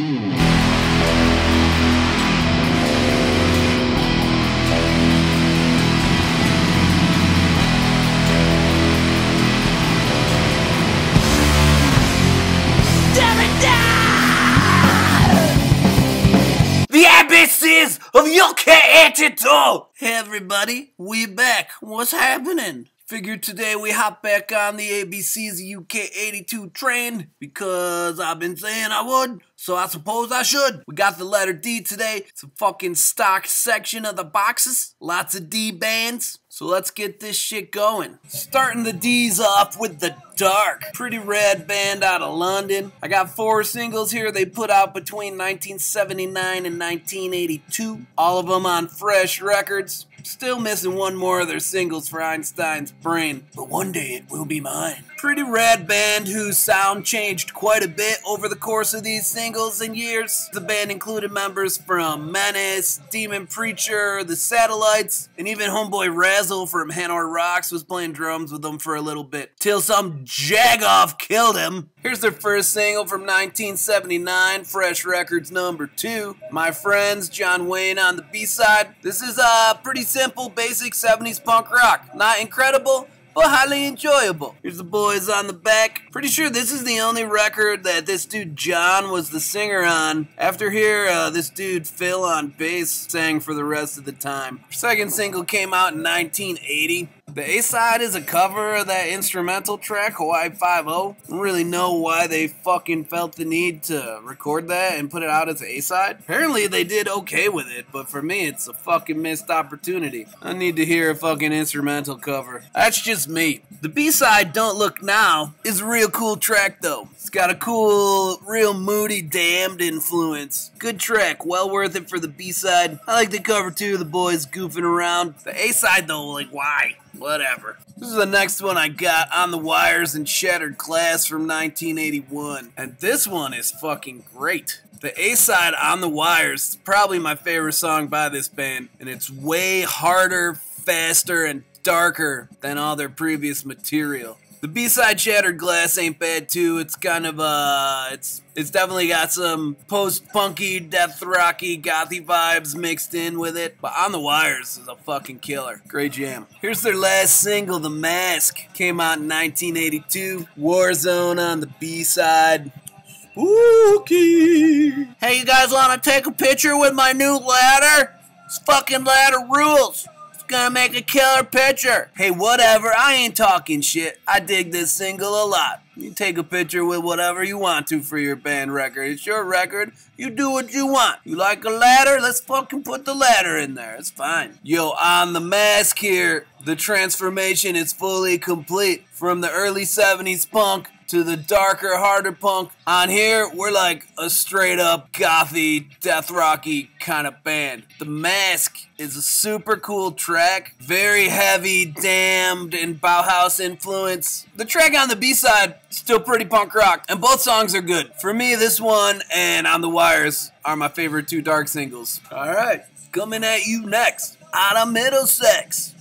The ABCs of UK82! Hey everybody, we back. What's happening? Figured today we hop back on the ABC's UK82 train because I've been saying I would, so I suppose I should. We got the letter D today. It's a fucking stock section of the boxes. Lots of D bands. So let's get this shit going. Starting the D's off with the Dark. Pretty rad band out of London. I got 4 singles here they put out between 1979 and 1982. All of them on Fresh Records. Still missing one more of their singles for Einstein's Brain, but one day it will be mine. Pretty rad band whose sound changed quite a bit over the course of these singles and years. The band included members from Menace, Demon Preacher, The Satellites, and even homeboy Razzle from Hanoi Rocks was playing drums with them for a little bit, till some jagoff killed him. Here's their first single from 1979, Fresh Records number 2. My Friends, John Wayne on the B-side. This is pretty simple, basic 70s punk rock. Not incredible, but highly enjoyable. Here's the boys on the back. Pretty sure this is the only record that this dude John was the singer on. After here, this dude Phil on bass sang for the rest of the time. Second single came out in 1980. The A-side is a cover of that instrumental track, Hawaii 5-0. I don't really know why they fucking felt the need to record that and put it out as an A-side. Apparently they did okay with it, but for me it's a fucking missed opportunity. I need to hear a fucking instrumental cover. That's just me. The B-side, Don't Look Now, is a real cool track though. It's got a cool, real moody Damned influence. Good track, well worth it for the B-side. I like the cover too, the boys goofing around. The A-side though, like why? Whatever. This is the next one I got, On the Wires and Shattered Glass from 1981. And this one is fucking great. The A-side, On the Wires, is probably my favorite song by this band. And it's way harder, faster, and darker than all their previous material. The B-side, Shattered Glass, ain't bad too. It's kind of, it's definitely got some post-punky, death rocky, gothy vibes mixed in with it. But On the Wires is a fucking killer. Great jam. Here's their last single, The Mask. Came out in 1982. Warzone on the B-side. Spooky. Hey, you guys want to take a picture with my new ladder? This fucking ladder rules. Gonna make a killer picture. Hey, whatever, I ain't talking shit. I dig this single a lot. You take a picture with whatever you want to for your band record. It's your record. You do what you want. You like a ladder? Let's fucking put the ladder in there. It's fine. Yo, on The Mask here, the transformation is fully complete. From the early 70s punk to the darker, harder punk. On here, we're like a straight up gothy, death rocky kind of band. The Mask is a super cool track. Very heavy, Damned, and Bauhaus influence. The track on the B-side, still pretty punk rock, and both songs are good. For me, this one and On the Wires are my favorite 2 Dark singles. Alright, coming at you next. Out of Middlesex.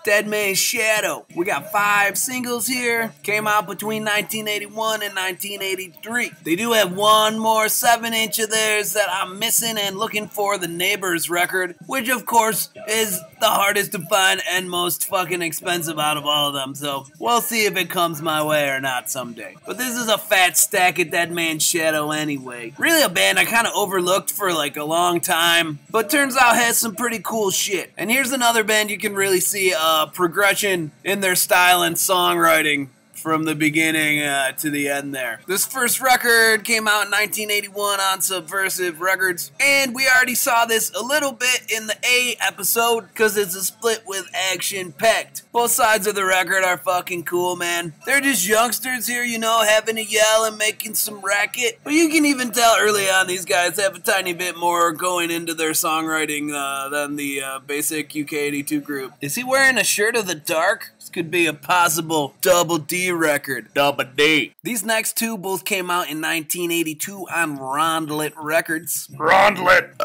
Dead Man's Shadow. We got 5 singles here. Came out between 1981 and 1983. They do have one more 7-inch of theirs that I'm missing and looking for, the Neighbors record, which of course is the hardest to find and most fucking expensive out of all of them, so we'll see if it comes my way or not someday. But this is a fat stack of Dead Man's Shadow anyway. Really a band I kind of overlooked for like a long time, but turns out has some pretty cool shit. And here's another band you can really see progression in their style and songwriting from the beginning to the end there. This first record came out in 1981 on Subversive Records, and we already saw this a little bit in the A episode because it's a split with Action Packed. Both sides of the record are fucking cool, man. They're just youngsters here, you know, having a yell and making some racket. But you can even tell early on these guys have a tiny bit more going into their songwriting than the basic UK82 group. Is he wearing a shirt of the Dark? This could be a possible double D record. Double D. These next 2 both came out in 1982 on Rondlet Records. Rondlet.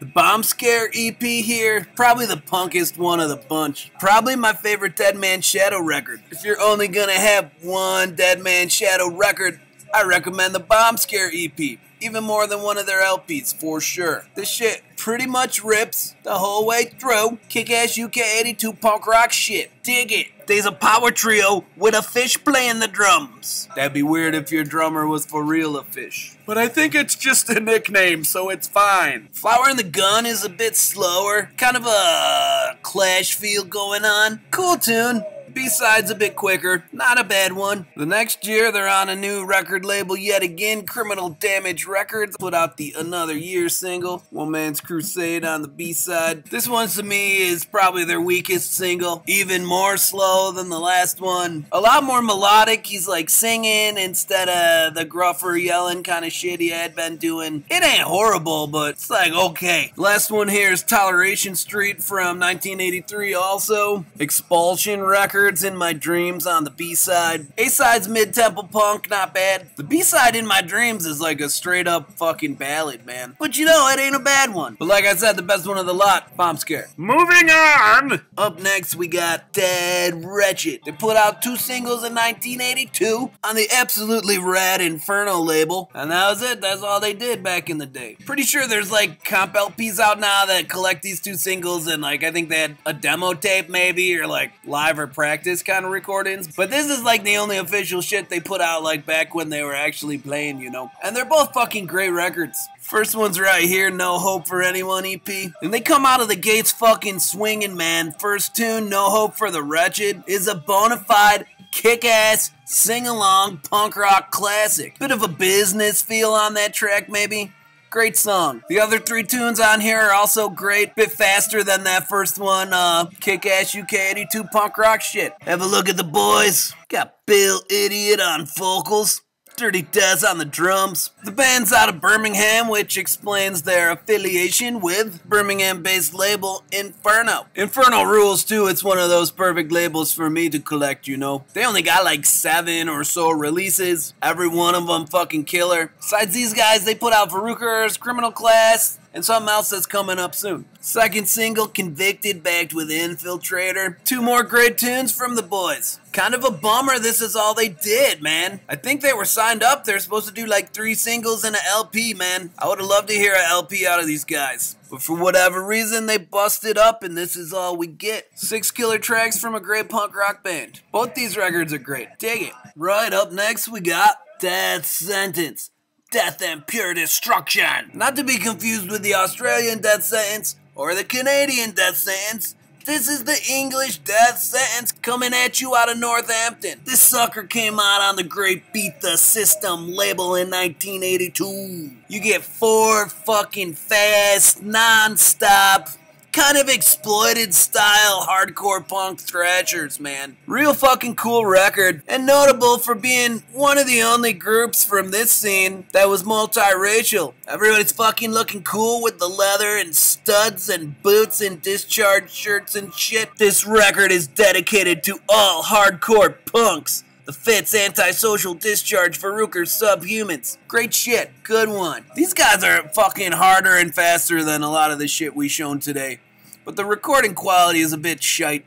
The Bomb Scare EP here, probably the punkest one of the bunch. Probably my favorite Dead Man's Shadow record. If you're only gonna have one Dead Man's Shadow record, I recommend the Bomb Scare EP. even more than one of their LPs, for sure. This shit pretty much rips the whole way through. Kick-ass UK82 punk rock shit. Dig it. There's a power trio with a fish playing the drums. That'd be weird if your drummer was for real a fish. But I think it's just a nickname, so it's fine. Flower in the Gun is a bit slower. Kind of a Clash feel going on. Cool tune. B-side's a bit quicker, not a bad one. The next year, they're on a new record label yet again, Criminal Damage Records. Put out the Another Year single, One Man's Crusade on the B-side. This one, to me, is probably their weakest single. Even more slow than the last one. A lot more melodic. He's like singing instead of the gruffer yelling kind of shit he had been doing. It ain't horrible, but it's like, okay. Last one here is Toleration Street from 1983 also. Expulsion Records. In My Dreams on the B-side. A-side's mid-tempo punk, not bad. The B-side In My Dreams is like a straight-up fucking ballad, man. But you know, it ain't a bad one. But like I said, the best one of the lot, Bomb Scare. Moving on! Up next, we got Dead Wretched. They put out 2 singles in 1982 on the absolutely rad Inferno label. And that was it. That's all they did back in the day. Pretty sure there's like comp LPs out now that collect these 2 singles and like I think they had a demo tape maybe or like live or practice kind of recordings, but this is like the only official shit they put out like back when they were actually playing, you know, and they're both fucking great records. First one's right here, No Hope for Anyone EP, and they come out of the gates fucking swinging, man. First tune, No Hope for the Wretched, is a bona fide kick-ass sing-along punk rock classic. Bit of a business feel on that track maybe. Great song. The other 3 tunes on here are also great. Bit faster than that first one. Kick-ass UK82 punk rock shit. Have a look at the boys. Got Bill Idiot on vocals. Dirty Des on the drums. The band's out of Birmingham, which explains their affiliation with Birmingham-based label Inferno. Inferno rules too. It's one of those perfect labels for me to collect, you know. They only got like 7 or so releases. Every one of them fucking killer. Besides these guys, they put out Verrucker's Criminal Class, and something else that's coming up soon. Second single, Convicted, backed with Infiltrator. 2 more great tunes from the boys. Kind of a bummer this is all they did, man. I think they were signed up. They're supposed to do like 3 singles and an LP, man. I would have loved to hear an LP out of these guys. But for whatever reason, they busted up and this is all we get. 6 killer tracks from a great punk rock band. Both these records are great. Dig it. Right, up next we got Death Sentence. Death and Pure Destruction. Not to be confused with the Australian Death Sentence or the Canadian Death Sentence. This is the English Death Sentence coming at you out of Northampton. This sucker came out on the great Beat the System label in 1982. You get 4 fucking fast, non-stop, kind of exploited style hardcore punk thrashers, man. Real fucking cool record, and notable for being one of the only groups from this scene that was multiracial. Everybody's fucking looking cool with the leather and studs and boots and Discharge shirts and shit. This record is dedicated to all hardcore punks. The Fits, Antisocial, Discharge, Verrucker, Subhumans. Great shit. Good one. These guys are fucking harder and faster than a lot of the shit we've shown today. But the recording quality is a bit shite.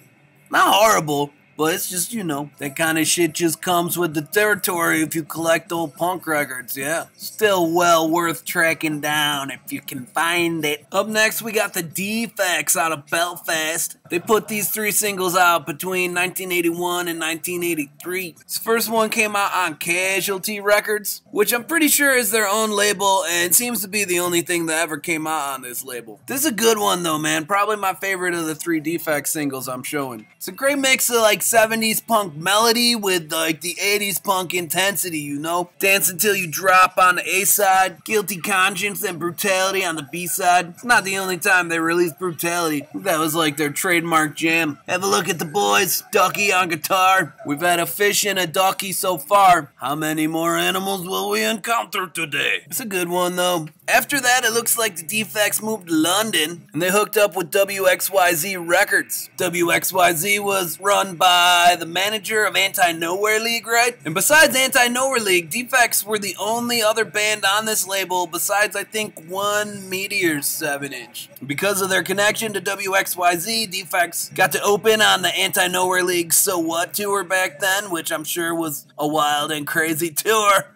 Not horrible, but it's just, you know, that kind of shit just comes with the territory if you collect old punk records, yeah. Still well worth tracking down if you can find it. Up next, we got the Defects out of Belfast. They put these 3 singles out between 1981 and 1983. This first one came out on Casualty Records, which I'm pretty sure is their own label and seems to be the only thing that ever came out on this label. This is a good one though, man. Probably my favorite of the 3 Defects singles I'm showing. It's a great mix of like 70s punk melody with like the 80s punk intensity, you know? Dance Until You Drop on the A-side, Guilty Conscience and Brutality on the B-side. It's not the only time they released Brutality. That was like their trademark jam. Have a look at the boys. Ducky on guitar. We've had a fish and a ducky so far. How many more animals will we encounter today? It's a good one though. After that, it looks like the Defects moved to London and they hooked up with WXYZ Records. WXYZ was run by the manager of Anti-Nowhere League, right? And besides Anti-Nowhere League, Defects were the only other band on this label besides, I think, one Meteor 7-inch. Because of their connection to WXYZ, Defects got to open on the Anti-Nowhere League So What tour back then, which I'm sure was a wild and crazy tour.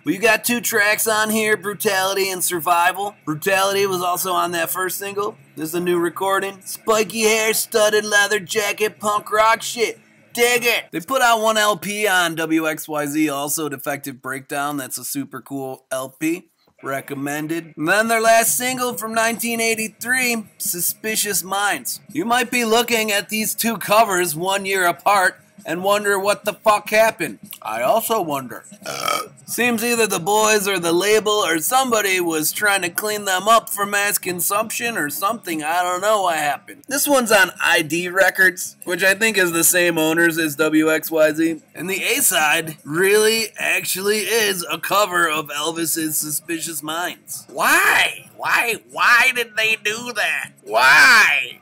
We got 2 tracks on here, Brutality and Survival. Brutality was also on that first single. This is a new recording. Spiky hair, studded leather jacket, punk rock shit. Dig it! They put out 1 LP on WXYZ, also Defective Breakdown. That's a super cool LP. Recommended. And then their last single from 1983, Suspicious Minds. You might be looking at these 2 covers 1 year apart and wonder what the fuck happened. I also wonder. Seems either the boys or the label or somebody was trying to clean them up for mass consumption or something. I don't know what happened. This one's on ID Records, which I think is the same owners as WXYZ. And the A-side really actually is a cover of Elvis's Suspicious Minds. Why? Why did they do that? Why?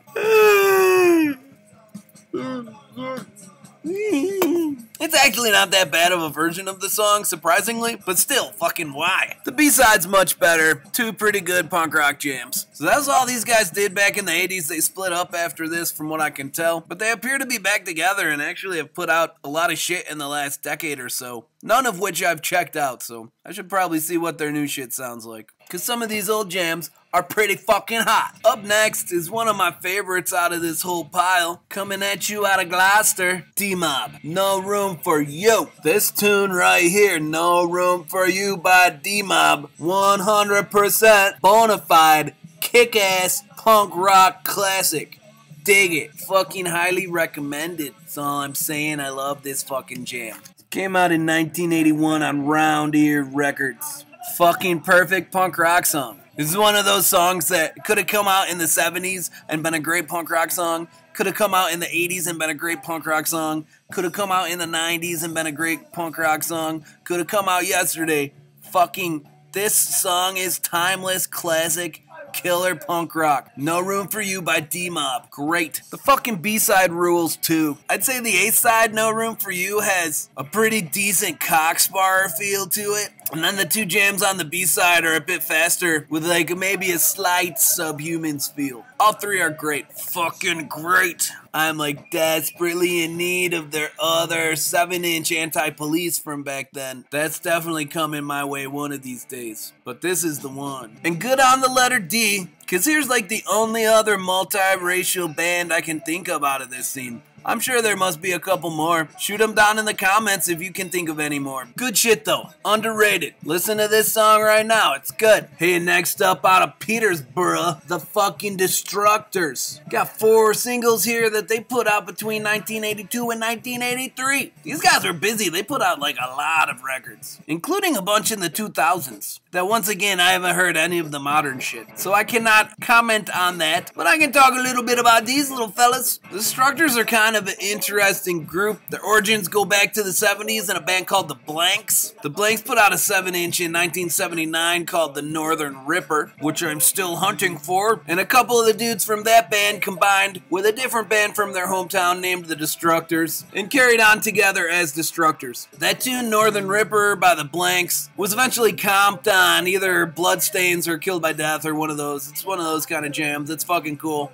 It's actually not that bad of a version of the song, surprisingly, but still, fucking why? The B-side's much better. 2 pretty good punk rock jams. So that's all these guys did back in the 80s. They split up after this, from what I can tell, but they appear to be back together and actually have put out a lot of shit in the last decade or so. None of which I've checked out, so I should probably see what their new shit sounds like. Cause some of these old jams are pretty fucking hot. Up next is one of my favorites out of this whole pile. Coming at you out of Gloucester, DMob, No Room for You. This tune right here, No Room for You by DMob, 100% bona fide, kick-ass punk rock classic. Dig it. Fucking highly recommended. That's all I'm saying. I love this fucking jam. Came out in 1981 on Round Ear Records. Fucking perfect punk rock song. This is one of those songs that could have come out in the 70s and been a great punk rock song. Could have come out in the 80s and been a great punk rock song. Could have come out in the 90s and been a great punk rock song. Could have come out yesterday. Fucking, this song is timeless, classic, killer punk rock. No Room for You by DMob. Great. The fucking B-side rules too. I'd say the A-side, No Room for You, has a pretty decent cockspar feel to it. And then the 2 jams on the B-side are a bit faster with like maybe a slight Subhumans feel. All 3 are great. Fucking great. I'm like desperately in need of their other 7-inch Anti-Police from back then. That's definitely coming my way one of these days. But this is the one. And good on the letter D, cause here's like the only other multiracial band I can think of out of this scene. I'm sure there must be a couple more. Shoot them down in the comments if you can think of any more. Good shit though. Underrated. Listen to this song right now. It's good. Hey, next up out of Petersburg, the fucking Destructors. Got 4 singles here that they put out between 1982 and 1983. These guys are busy. They put out like a lot of records, including a bunch in the 2000s. That once again, I haven't heard any of the modern shit, so I cannot comment on that. But I can talk a little bit about these little fellas. The Destructors are kind of an interesting group. Their origins go back to the 70s in a band called the Blanks. The Blanks put out a 7-inch in 1979 called the Northern Ripper, which I'm still hunting for. And a couple of the dudes from that band combined with a different band from their hometown named the Destructors and carried on together as Destructors. That tune, Northern Ripper by the Blanks, was eventually comped on either Bloodstains or Killed by Death or one of those. It's one of those kind of jams. It's fucking cool.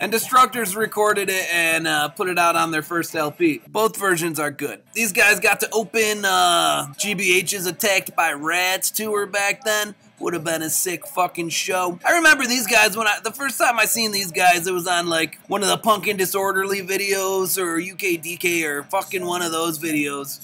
And Destructors recorded it and put it out on their first LP. Both versions are good. These guys got to open GBH's Attacked by Rats tour back then. Would have been a sick fucking show. I remember these guys when the first time I seen these guys, it was on like one of the Punkin' Disorderly videos or UKDK or fucking one of those videos.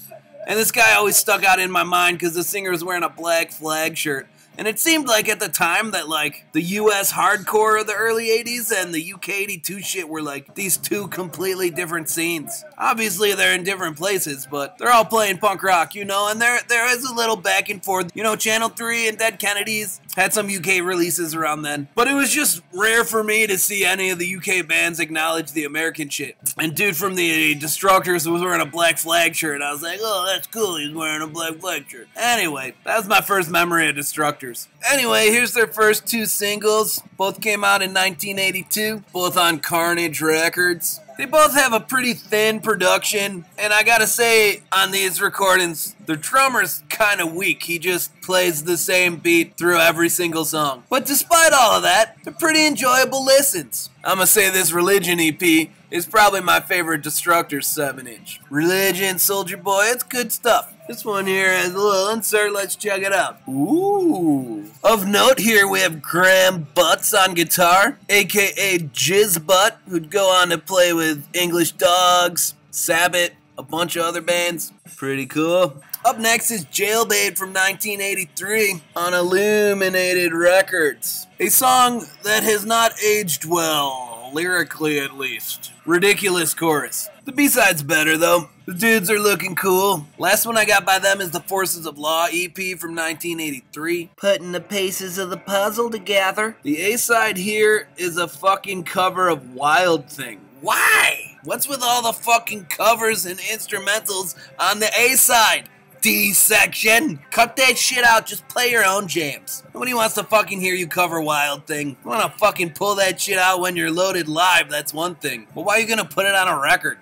And this guy always stuck out in my mind because the singer was wearing a Black Flag shirt. And it seemed like at the time that like the US hardcore of the early 80s and the UK82 shit were like these 2 completely different scenes. Obviously they're in different places, but they're all playing punk rock, you know, and there is a little back and forth. You know, Channel 3 and Dead Kennedys had some UK releases around then. But it was just rare for me to see any of the UK bands acknowledge the American shit. And dude from the Destructors was wearing a Black Flag shirt. I was like, oh, that's cool, he's wearing a Black Flag shirt. Anyway, that was my first memory of Destructors. Anyway, here's their first 2 singles. Both came out in 1982, both on Carnage Records. They both have a pretty thin production, and I gotta say, on these recordings, Their drummer's kinda weak, he just plays the same beat through every single song. But despite all of that, they're pretty enjoyable listens. I'ma say this Religion EP is probably my favorite Destructors 7-inch. Religion, Soldier Boy, it's good stuff. This one here has a little insert, let's check it out. Ooh. Of note here we have Graham Butts on guitar, aka Jizzbutt, who'd go on to play with English Dogs, Sabbath, a bunch of other bands. Pretty cool. Up next is Jailbait from 1983 on Illuminated Records. A song that has not aged well, lyrically at least. Ridiculous chorus. The B-side's better though. The dudes are looking cool. Last one I got by them is the Forces of Law EP from 1983. Putting the pieces of the puzzle together. The A-side here is a fucking cover of Wild Thing. Why? What's with all the fucking covers and instrumentals on the A-side? D-section. Cut that shit out, just play your own jams. Nobody wants to fucking hear you cover Wild Thing. You wanna fucking pull that shit out when you're loaded live, that's one thing. But why are you gonna put it on a record?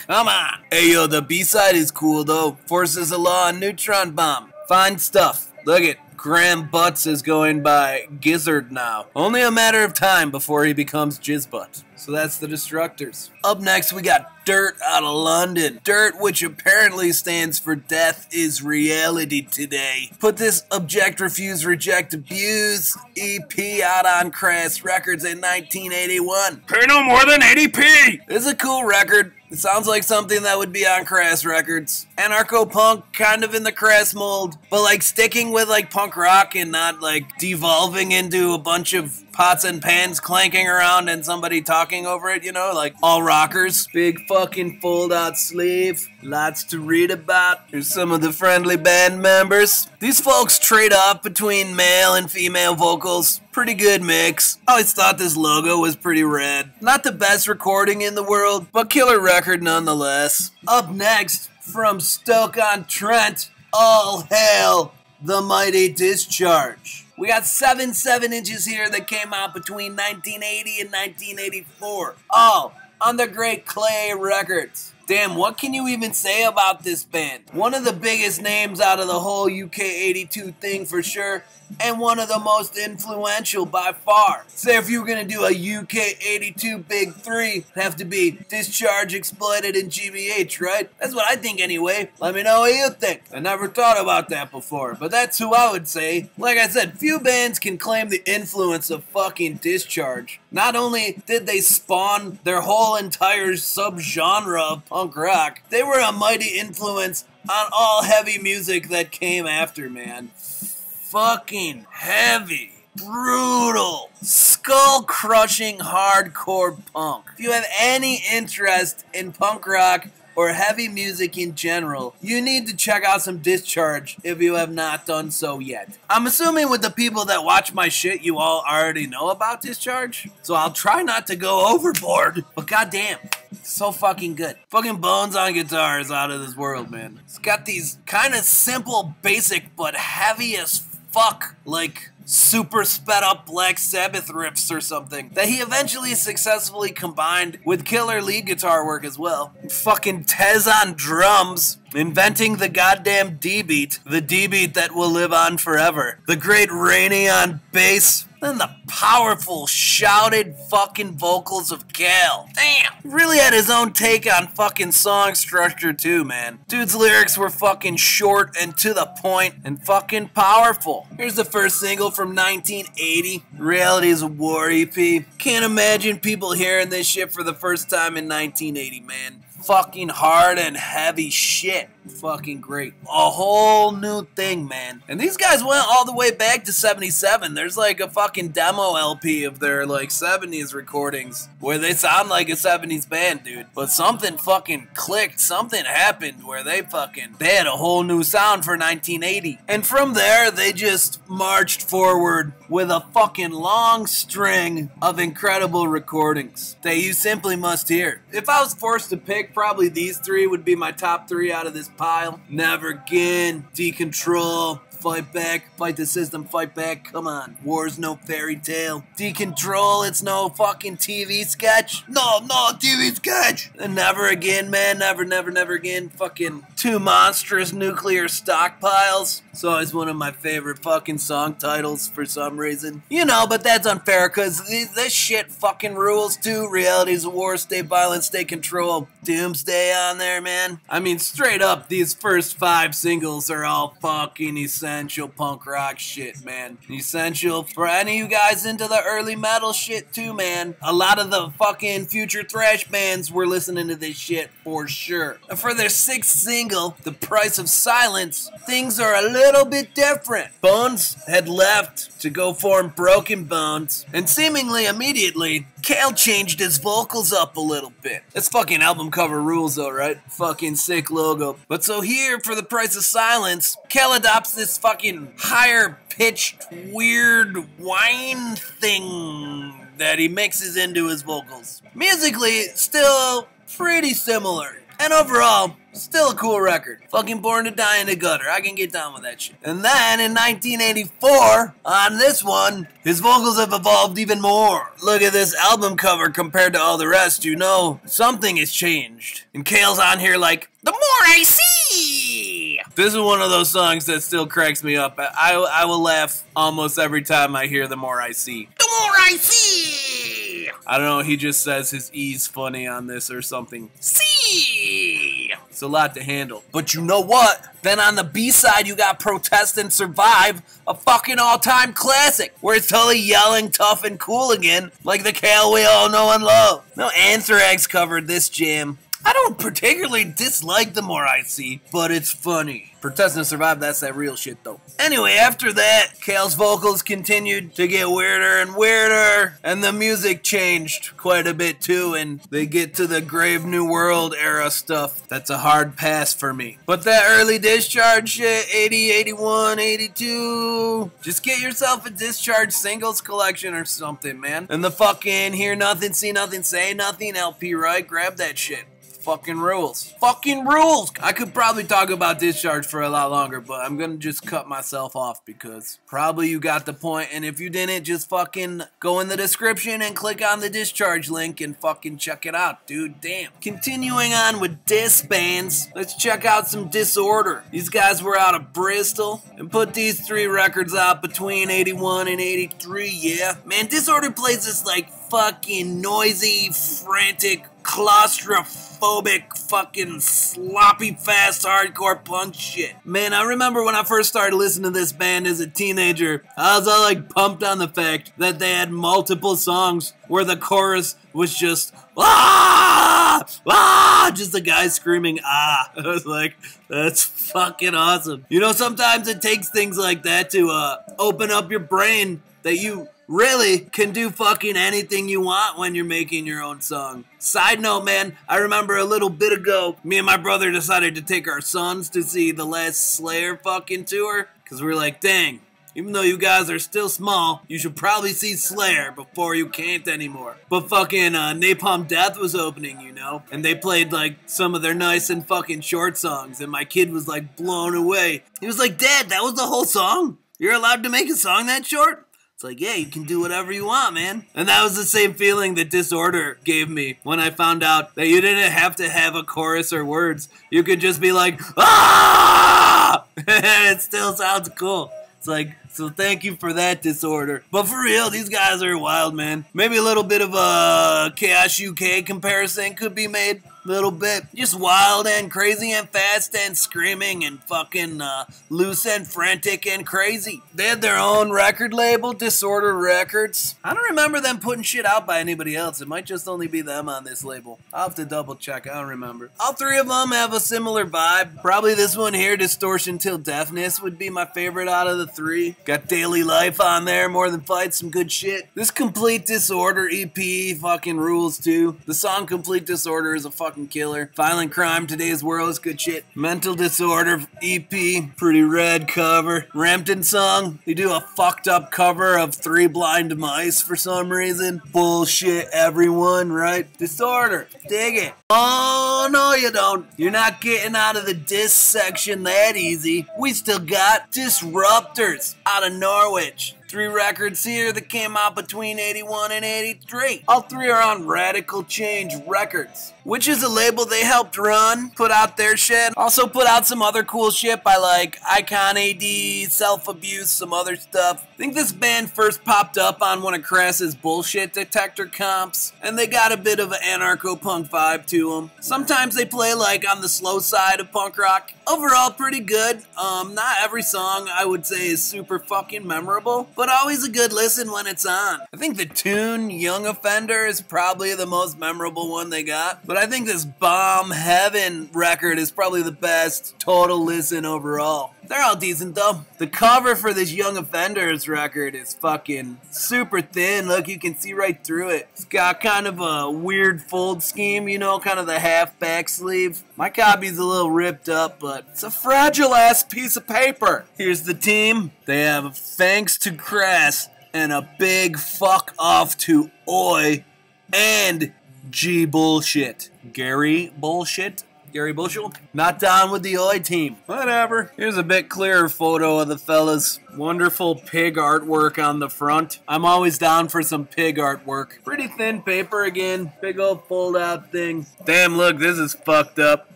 Come on. Hey yo, the B-side is cool though. Forces of Law and Neutron Bomb. Fine stuff. Look at Graham Butts is going by Gizzard now. Only a matter of time before he becomes Jizzbutt. So that's the Destructors. Up next we got Dirt out of London. Dirt, which apparently stands for Death is Reality Today. Put this Object, Refuse, Reject, Abuse EP out on Crass Records in 1981. Pay no more than 80p! It's a cool record. It sounds like something that would be on Crass Records. Anarcho-punk, kind of in the Crass mold, but like sticking with like punk rock and not like devolving into a bunch of pots and pans clanking around and somebody talking over it, you know, like all rockers. Big fucking fold-out sleeve. Lots to read about. Here's some of the friendly band members. These folks trade off between male and female vocals. Pretty good mix. I always thought this logo was pretty rad. Not the best recording in the world, but killer record nonetheless. Up next, from Stoke-on-Trent, all hail the mighty Discharge. We got 7 7-inches here that came out between 1980 and 1984. All on the great Clay Records. Damn, what can you even say about this band? One of the biggest names out of the whole UK82 thing for sure, and one of the most influential by far. Say if you were gonna do a UK82 Big 3, it'd have to be Discharge, Exploited, and GBH, right? That's what I think anyway. Let me know what you think. I never thought about that before, but that's who I would say. Like I said, few bands can claim the influence of fucking Discharge. Not only did they spawn their whole entire subgenre of punk rock, they were a mighty influence on all heavy music that came after, man. Fucking heavy, brutal, skull-crushing hardcore punk. If you have any interest in punk rock or heavy music in general, you need to check out some Discharge if you have not done so yet. I'm assuming with the people that watch my shit, you all already know about Discharge, so I'll try not to go overboard, but goddamn, so fucking good. Fucking Bones on guitar is out of this world, man. It's got these kind of simple, basic, but heavy as fuck, like super sped up Black Sabbath riffs or something that he eventually successfully combined with killer lead guitar work as well. Fucking Tez on drums, inventing the goddamn D-beat, the D-beat that will live on forever. The great Rainey on bass, then the powerful shouted fucking vocals of Cal. Damn, he really had his own take on fucking song structure too, man. Dude's lyrics were fucking short and to the point and fucking powerful. Here's the first single from 1980, Reality is a War EP. Can't imagine people hearing this shit for the first time in 1980, man. Fucking hard and heavy shit. Fucking great. A whole new thing, man. And these guys went all the way back to 77. There's like a fucking demo LP of their like 70s recordings where they sound like a 70s band, dude. But something fucking clicked. Something happened where they had a whole new sound for 1980. And from there, they just marched forward with a fucking long string of incredible recordings that you simply must hear. If I was forced to pick, probably these 3 would be my top 3 out of this pile. Never Again, Decontrol, fight back, fight the system, fight back. Come on, war's no fairy tale. Decontrol, it's no fucking TV sketch. No TV sketch. And never again, man, never again. Fucking two monstrous nuclear stockpiles. It's always one of my favorite fucking song titles for some reason. You know, but that's unfair because this shit fucking rules too. Realities of war, state violence, state control, doomsday on there, man. I mean, straight up, these first 5 singles are all fucking essential punk rock shit, man. Essential for any of you guys into the early metal shit too, man. A lot of the fucking future thrash bands were listening to this shit for sure. And for their 6th single, The Price of Silence, things are a little bit different. Bones had left to go form Broken Bones, and seemingly immediately, Cale changed his vocals up a little bit. This fucking album cover rules though, right? Fucking sick logo. But so here, for The Price of Silence, Cale adopts this fucking higher pitched, weird whine thing that he mixes into his vocals. Musically, still pretty similar. And overall, still a cool record. Fucking Born to Die in the Gutter. I can get down with that shit. And then in 1984, on this one, his vocals have evolved even more. Look at this album cover compared to all the rest, you know, something has changed. And Cale's on here like, the more I see! This is one of those songs that still cracks me up. I will laugh almost every time I hear The More I See. The more I see! I don't know, he just says his E's funny on this or something. See! It's a lot to handle. But you know what? Then on the B-side, you got Protest and Survive, a fucking all-time classic, where it's totally yelling tough and cool again, like the Cale we all know and love. No, Anthrax covered this jam. I don't particularly dislike The More I See, but it's funny. Protest and Survive, that's that real shit though. Anyway, after that, Cale's vocals continued to get weirder and weirder, and the music changed quite a bit too, and they get to the Grave New World era stuff. That's a hard pass for me. But that early Discharge shit, 80, 81, 82, just get yourself a Discharge singles collection or something, man. And the fucking Hear Nothing, See Nothing, Say Nothing LP, right? Grab that shit. Fucking rules. Fucking rules! I could probably talk about Discharge for a lot longer, but I'm gonna just cut myself off because probably you got the point, and if you didn't, just fucking go in the description and click on the Discharge link and fucking check it out, dude. Damn. Continuing on with dis bands, let's check out some Disorder. These guys were out of Bristol and put these 3 records out between 81 and 83, yeah. Man, Disorder plays this like fucking noisy, frantic, claustrophobic, fucking sloppy, fast, hardcore punk shit. Man, I remember when I first started listening to this band as a teenager, I was all like pumped on the fact that they had multiple songs where the chorus was just, ah, ah, just a guy screaming, ah. I was like, that's fucking awesome. You know, sometimes it takes things like that to open up your brain that you really can do fucking anything you want when you're making your own song. Side note, man, I remember a little bit ago, me and my brother decided to take our sons to see the last Slayer fucking tour, because we were like, dang, even though you guys are still small, you should probably see Slayer before you can't anymore. But fucking Napalm Death was opening, you know? And they played like some of their nice and fucking short songs, and my kid was like blown away. He was like, Dad, that was the whole song? You're allowed to make a song that short? It's like, yeah, you can do whatever you want, man. And that was the same feeling that Disorder gave me when I found out that you didn't have to have a chorus or words. You could just be like, ah! And it still sounds cool. It's like, so thank you for that, Disorder. But for real, these guys are wild, man. Maybe a little bit of a Chaos UK comparison could be made. Little bit. Just wild and crazy and fast and screaming and fucking loose and frantic and crazy. They had their own record label, Disorder Records. I don't remember them putting shit out by anybody else. It might just only be them on this label. I'll have to double check. I don't remember. All 3 of them have a similar vibe. Probably this one here, Distortion Till Deafness, would be my favorite out of the 3. Got Daily Life on there, More Than Fight, some good shit. This Complete Disorder EP fucking rules too. The song Complete Disorder is a fucking fucking killer. Violent Crime, Today's World is good shit. Mental Disorder EP, pretty rad cover. Rampton Song, they do a fucked up cover of Three Blind Mice for some reason. Bullshit, everyone, right? Disorder, dig it. Oh, no you don't. You're not getting out of the disc section that easy. We still got Disruptors out of Norwich. 3 records here that came out between 81 and 83. All 3 are on Radical Change Records, which is a label they helped run, put out their shit. Also put out some other cool shit by like Icon AD, Self Abuse, some other stuff. I think this band first popped up on one of Crass's Bullshit Detector comps, and they got a bit of an anarcho-punk vibe to them. Sometimes they play like on the slow side of punk rock. Overall, pretty good. Not every song I would say is super fucking memorable, but always a good listen when it's on. I think the tune Young Offender is probably the most memorable one they got, but I think this Bomb Heaven record is probably the best total listen overall. They're all decent though. The cover for this Young Offenders record is fucking super thin. Look, you can see right through it. It's got kind of a weird fold scheme, you know, kind of the half back sleeve. My copy's a little ripped up, but it's a fragile ass piece of paper. Here's the team. They have Thanks to Crass and a big fuck off to Oi and G Bullshit. Gary Bullshit? Gary Bushel? Not down with the Oi team. Whatever. Here's a bit clearer photo of the fellas. Wonderful pig artwork on the front. I'm always down for some pig artwork. Pretty thin paper again. Big old fold out thing. Damn, look, this is fucked up.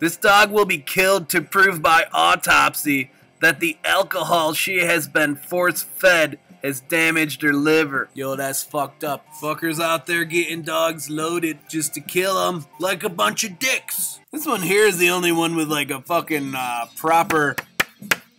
This dog will be killed to prove by autopsy that the alcohol she has been force fed has damaged her liver. Yo, that's fucked up. Fuckers out there getting dogs loaded just to kill them like a bunch of dicks. This one here is the only one with like a fucking proper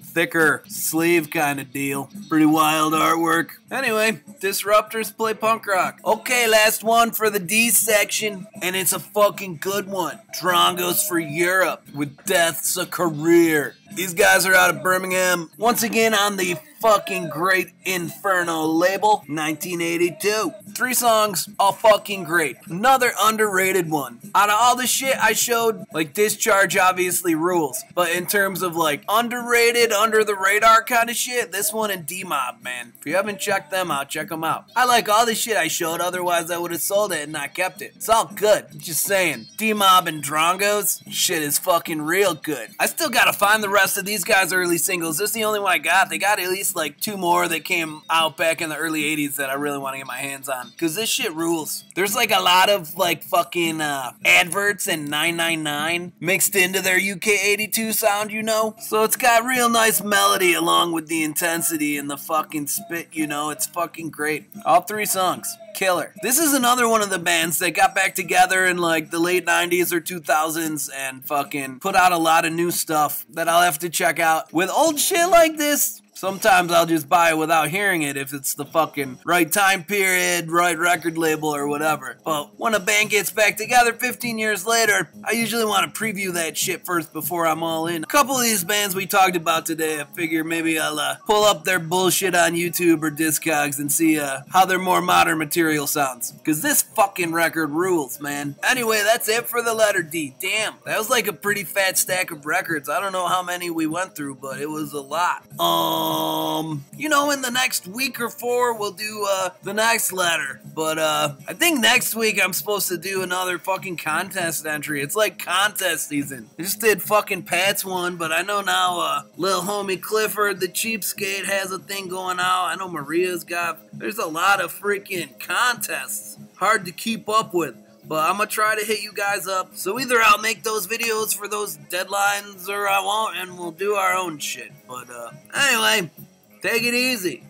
thicker sleeve kind of deal. Pretty wild artwork. Anyway, Disruptors play punk rock. Okay, last one for the D section, and it's a fucking good one. Drongos for Europe with Death's a Career. These guys are out of Birmingham. Once again on the fucking great Inferno label, 1982. 3 songs, all fucking great. Another underrated one. Out of all the shit I showed, like Discharge obviously rules, but in terms of like underrated, under the radar kind of shit, this one and DMob, man. If you haven't checked them out, check them out. I like all the shit I showed, otherwise I would have sold it and not kept it. It's all good. Just saying. DMob and Drongos, shit is fucking real good. I still gotta find the rest of these guys' early singles. This is the only one I got. They got at least like 2 more that came out back in the early 80s that I really want to get my hands on, because this shit rules. There's like a lot of like fucking adverts and 999 mixed into their UK82 sound, you know? So it's got real nice melody along with the intensity and the fucking spit, you know? It's fucking great. All 3 songs. Killer. This is another one of the bands that got back together in like the late 90s or 2000s and fucking put out a lot of new stuff that I'll have to check out. With old shit like this, sometimes I'll just buy it without hearing it if it's the fucking right time period, right record label, or whatever. But when a band gets back together 15 years later, I usually want to preview that shit first before I'm all in. A couple of these bands we talked about today, I figure maybe I'll pull up their bullshit on YouTube or Discogs and see how their more modern material sounds. Because this fucking record rules, man. Anyway, that's it for the letter D. Damn, that was like a pretty fat stack of records. I don't know how many we went through, but it was a lot. You know, in the next week or 4, we'll do, the next letter. But, I think next week I'm supposed to do another fucking contest entry. It's like contest season. I just did fucking Pat's one, but I know now, little homie Clifford, the cheapskate, has a thing going out. I know Maria's got, there's a lot of freaking contests. Hard to keep up with. But I'm going to try to hit you guys up. So either I'll make those videos for those deadlines or I won't, and we'll do our own shit. But anyway, take it easy.